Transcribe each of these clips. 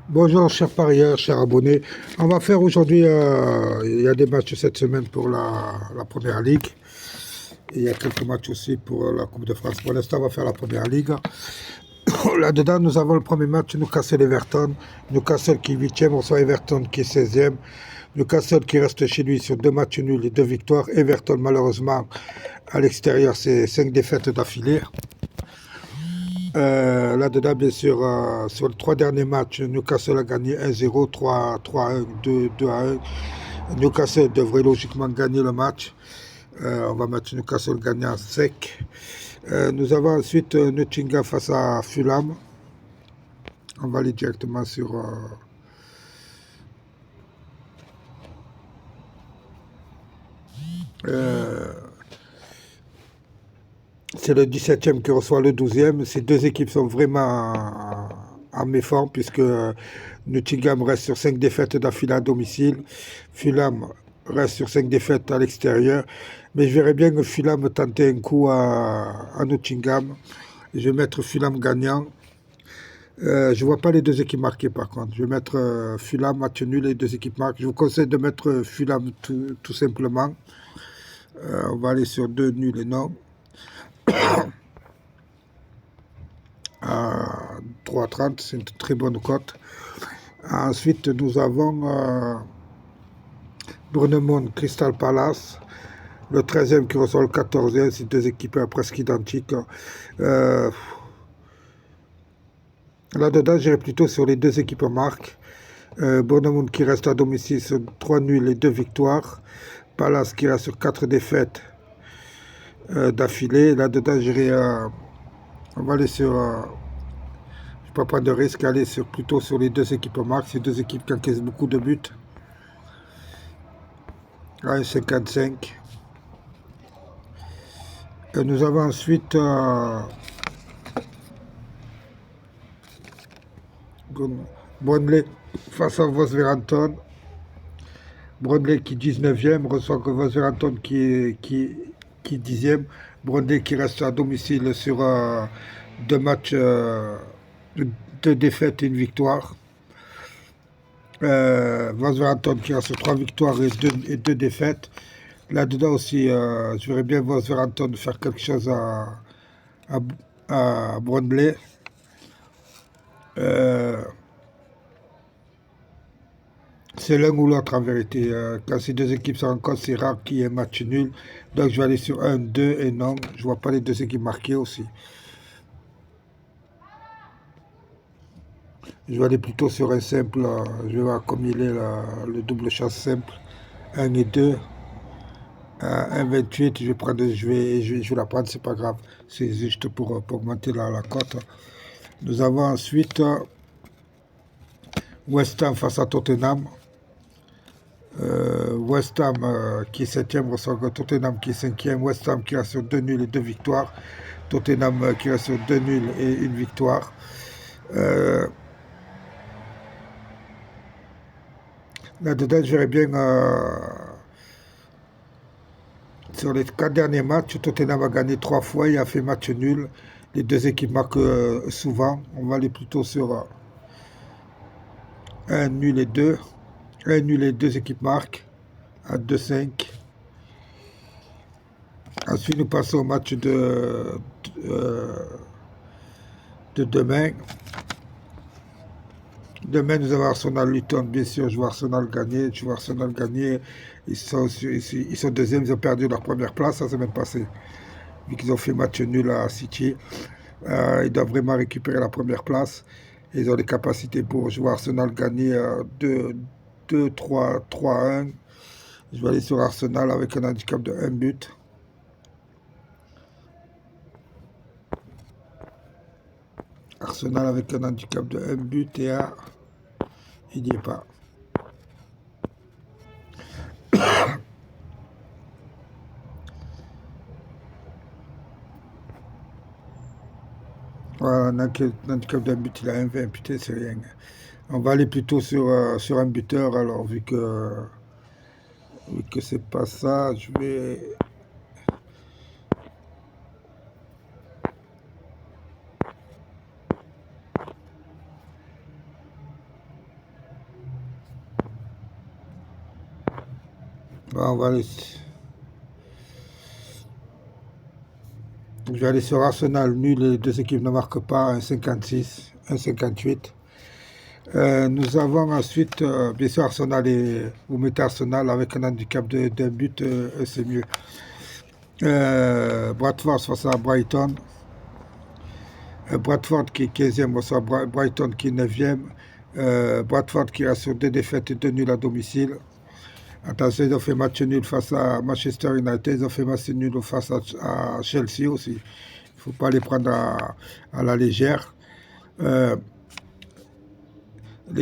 Bonjour, chers parieurs, chers abonnés. On va faire aujourd'hui, il y a des matchs cette semaine pour la Première Ligue. Et il y a quelques matchs aussi pour la Coupe de France. Pour l'instant, on va faire la Première Ligue. Là-dedans, nous avons le premier match, Newcastle-Everton. Newcastle qui est 8e, reçoit Everton qui est 16e. Newcastle qui reste chez lui sur 2 matchs nuls et 2 victoires. Everton, malheureusement, à l'extérieur, c'est 5 défaites d'affilée. Là-dedans, bien sûr, sur les 3 derniers matchs, Newcastle a gagné 1-0, 3-1, 2-1. Newcastle devrait logiquement gagner le match. On va mettre Newcastle gagnant sec. Nous avons ensuite Nottingham face à Fulham. On va aller directement sur... c'est le 17e qui reçoit le 12e. Ces deux équipes sont vraiment en méforme puisque Nottingham reste sur 5 défaites d'affilée à domicile. Fulham reste sur 5 défaites à l'extérieur. Mais je verrais bien que Fulham tenter un coup à Nottingham. Je vais mettre Fulham gagnant. Je ne vois pas les deux équipes marquées par contre. Je vais mettre Fulham match nul, les deux équipes marquent. Je vous conseille de mettre Fulham tout simplement. On va aller sur 2 nuls et non. À 3,30, c'est une très bonne cote. Ensuite, nous avons Bournemouth Crystal Palace, le 13e qui reçoit le 14e. C'est deux équipes presque identiques. Là-dedans, j'irai plutôt sur les deux équipes marques. Bournemouth qui reste à domicile sur 3 nuls et 2 victoires. Palace qui reste sur 4 défaites d'affilée. Là-dedans, on va aller sur... je ne vais pas prendre de risque, aller plutôt sur les deux équipes marques. Ces deux équipes qui encaissent beaucoup de buts. 1,55. Nous avons ensuite Burnley face à Wolverhampton. Burnley qui 19e reçoit Wolverhampton qui 10e. Burnley qui reste à domicile sur 2 matchs, 2 défaites et 1 victoire. Wolverhampton qui reste sur 3 victoires et 2 défaites. Là-dedans aussi, je verrais bien Wolverhampton faire quelque chose à, à Burnley. C'est l'un ou l'autre en vérité. Quand ces deux équipes sont en cause, c'est rare qu'il y ait un match nul. Donc je vais aller sur 1, 2 et non. Je vois pas les deux équipes marquées aussi. Je vais aller plutôt sur un simple. Je vais voir comme il est le double chance simple. 1 et 2. 1,28. Je vais la prendre, c'est pas grave. C'est juste pour augmenter la cote. Nous avons ensuite West Ham face à Tottenham. West Ham qui est 7e reçoit Tottenham qui est 5e. West Ham qui reste sur 2 nuls et 2 victoires. Tottenham qui reste sur 2 nuls et 1 victoire. Là-dedans, je verrais bien sur les 4 derniers matchs, Tottenham a gagné 3 fois, il a fait match nul. Les deux équipes marquent souvent. On va aller plutôt sur 1 nul et 2. 1 nul et 2 équipes marquent à 2,5. Ensuite, nous passons au match de demain. Demain, nous avons Arsenal-Luton. Bien sûr, je vois Arsenal gagner. Je vois Arsenal gagner. Ils sont deuxièmes. Ils ont perdu leur première place la semaine passée. Vu qu'ils ont fait match nul à City. Ils doivent vraiment récupérer la première place. Ils ont les capacités pour jouer Arsenal gagner 2-3, 3-1. Je vais aller sur Arsenal avec un handicap de 1 but. Arsenal avec un handicap de 1 but et il n'y est pas. Voilà, un handicap d'un but, il a 1,20, putain, c'est rien. On va aller plutôt sur un buteur, alors vu que c'est pas ça, je vais... Bon, je vais aller sur Arsenal, nul, les deux équipes ne marquent pas, 1,56, 1,58. Nous avons ensuite, bien sûr, Arsenal et vous mettez Arsenal avec un handicap d'un but, c'est mieux. Bradford face à Brighton. Bradford qui est 15e face à Brighton qui est 9e. Bradford qui a sur 2 défaites et 2 nuls à domicile. Attention, ils ont fait match nul face à Manchester United, ils ont fait match nul face à Chelsea aussi. Il ne faut pas les prendre à la légère. Les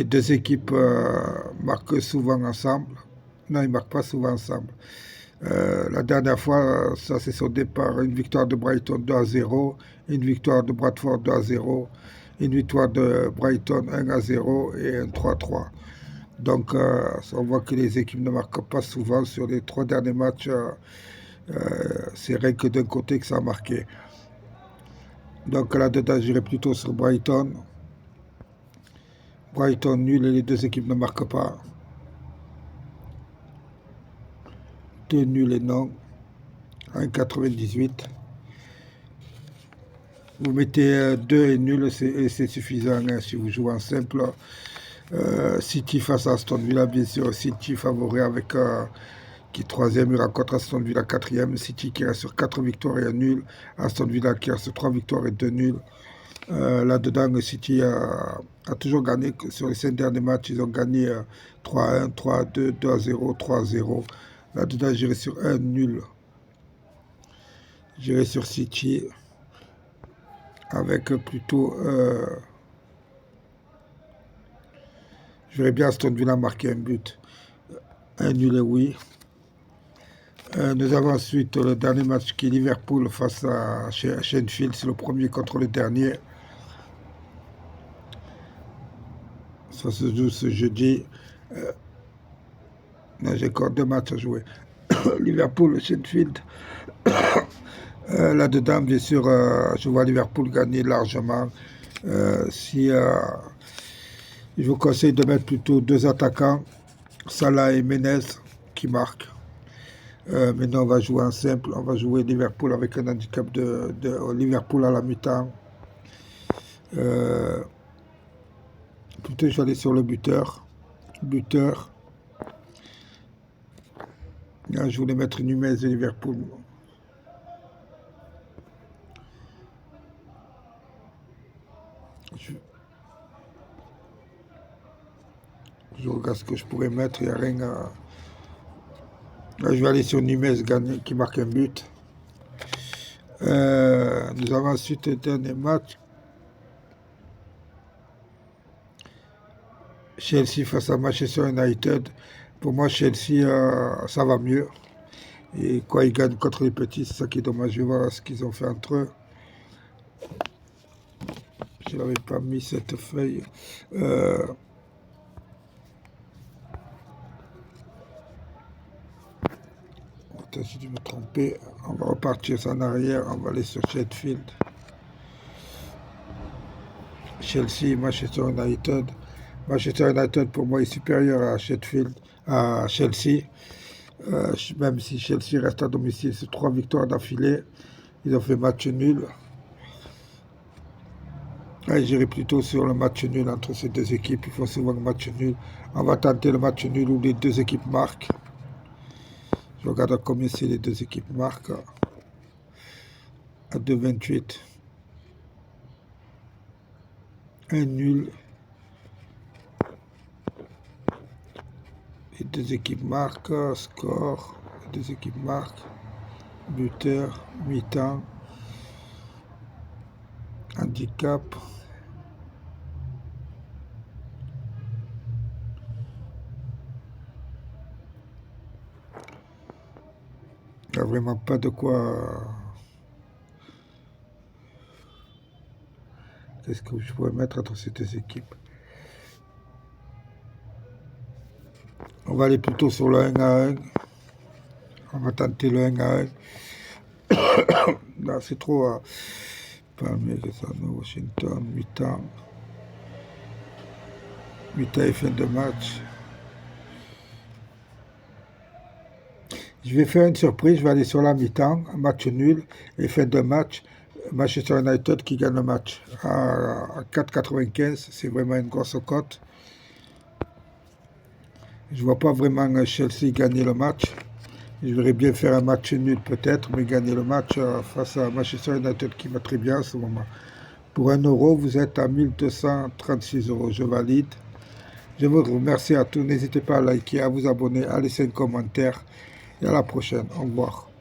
deux équipes marquent souvent ensemble. Non, ils ne marquent pas souvent ensemble. La dernière fois, ça c'est son départ. Une victoire de Brighton 2-0, une victoire de Bradford 2-0, une victoire de Brighton 1-0 et un 3-3. Donc, on voit que les équipes ne marquent pas souvent. Sur les 3 derniers matchs, c'est rien que d'un côté que ça a marqué. Donc là-dedans, j'irai plutôt sur Brighton. Brighton nul et les deux équipes ne marquent pas. 2 nuls et non. 1,98. Vous mettez 2 et nul, c'est suffisant hein, si vous jouez en simple. City face à Aston Villa, bien sûr. City favori avec qui est 3e, il rencontre Aston Villa 4e. City qui reste sur 4 victoires et un nul. Aston Villa qui reste sur 3 victoires et 2 nuls. Là-dedans, le City a toujours gagné. Sur les 5 derniers matchs, ils ont gagné 3-1, 3-2, 2-0, 3-0. Là-dedans, j'irai sur un nul. J'irai sur City avec plutôt... je verrais bien Aston Villa marquer un but. Un nul et oui. Nous avons ensuite le dernier match qui est Liverpool face à Sheffield. C'est le premier contre le dernier. Ça se joue ce jeudi. J'ai encore 2 matchs à jouer. Liverpool, Sheffield. Là-dedans, bien sûr, je vois Liverpool gagner largement. Je vous conseille de mettre plutôt 2 attaquants, Salah et Menez, qui marquent. Maintenant, on va jouer en simple. On va jouer Liverpool avec un handicap de Liverpool à la mi-temps. Plutôt, je vais aller sur le buteur. Là, je voulais mettre Nunez de Liverpool. Je regarde ce que je pourrais mettre. Il n'y a rien à... Là, je vais aller sur Nunez qui marque un but. Nous avons ensuite le dernier match. Chelsea face à Manchester United. Pour moi, Chelsea, ça va mieux. Et quoi, ils gagnent contre les petits, c'est ça qui est dommage. Je vais voir ce qu'ils ont fait entre eux. Je n'avais pas mis cette feuille. J'ai dû me tromper. On va repartir en arrière. On va aller sur Sheffield. Chelsea, Manchester United. Manchester United, pour moi, est supérieur à Chelsea. Même si Chelsea reste à domicile, c'est 3 victoires d'affilée. Ils ont fait match nul. J'irai plutôt sur le match nul entre ces 2 équipes. Ils font souvent le match nul. On va tenter le match nul où les 2 équipes marquent. Je regarde combien c'est les 2 équipes marquent. À 2,28. Un nul. Les 2 équipes marquent. Score. Les 2 équipes marquent. Buteur. Mi-temps. Handicap. Il n'y a vraiment pas de quoi... Qu'est-ce que je pourrais mettre entre ces 2 équipes? On va aller plutôt sur le 1-1. On va tenter le 1-1. Là, c'est trop... Palmiers, Washington, mi-temps. Mi-temps et fin de match. Je vais faire une surprise, je vais aller sur la mi-temps, un match nul, et fin de match, Manchester United qui gagne le match à 4,95, c'est vraiment une grosse cote. Je ne vois pas vraiment Chelsea gagner le match. Je voudrais bien faire un match nul peut-être, mais gagner le match face à Manchester United qui va très bien en ce moment. Pour 1 euro, vous êtes à 1236 euros. Je valide. Je vous remercie à tous. N'hésitez pas à liker, à vous abonner, à laisser un commentaire. Et à la prochaine. Au revoir.